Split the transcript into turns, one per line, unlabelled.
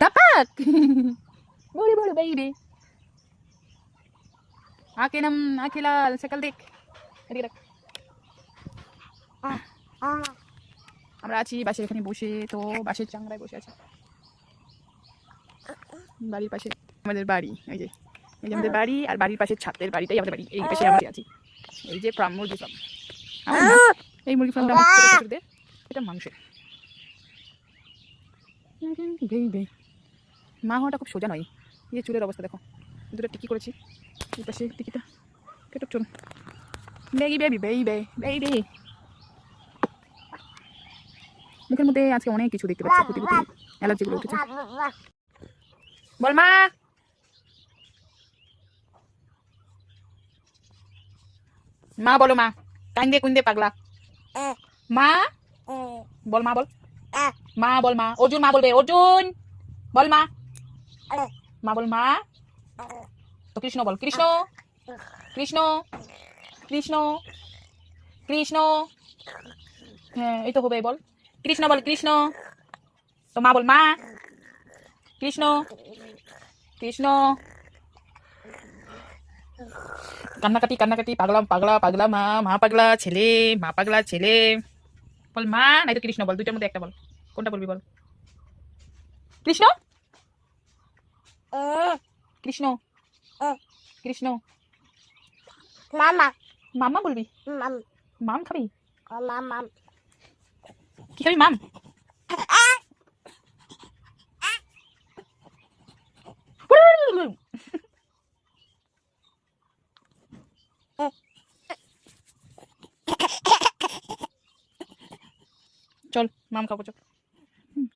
ধাপাক বড়ি বড় বেইবে আকে নাম আখিলাল সকাল দেখ এদিকে দেখ আমরা আছি বাসের এখানে বসে, তো বাসের চাংড়ায় বসে আছি বাড়ির পাশে আমাদের বাড়ি। এই যে আমাদের বাড়ি, আর বাড়ির পাশে ছাদের বাড়িটাই আমাদের বাড়ি। এই পাশে আমরা আছি। এই যে ফার্ম, মুরগি ফার্ম। এই মুরগি ফার্মটা আমাদের এটা মাংসের। মা হওয়াটা খুব সোজা নয়। এই চুলের অবস্থা দেখো, দুটো টিকি করেছি, এই পাশে টিকিটা কেটে চুল। বেবি বেবি বেবি বেবি মুখের মধ্যে আজকে অনেক কিছু দেখতে পাচ্ছি, কুটি কুটি অ্যালার্জিগুলো উঠেছে। বল মা, মা বলো মা, কান্দে কুন্দে পাগলা মা বল, মা বল, মা বল, মা অর্জুন, মা বলবে অর্জুন বল, মা মা বল, মা তো কৃষ্ণ বল, কৃষ্ণ কৃষ্ণ কৃষ্ণ কৃষ্ণ। হ্যাঁ এই তো হবে, বল কৃষ্ণ বল, কৃষ্ণ। তো মা বল, মা কৃষ্ণ কৃষ্ণ। কান্নাকাটি কান্নাকাটি, পাগলা পাগলা পাগলা মা, মা পাগলা ছেলে, মা পাগলা ছেলে। বল মা নাই তো কৃষ্ণ বল, দুইটার মধ্যে একটা বল, কোনটা বলবি বল? কৃষ্ণ কৃষ্ণ কৃষ্ণ।
মামা
মামা বলবি?
মাম
মাম খাবি?
মাম
কি খাবি মাম? চল মাম খাবো চল।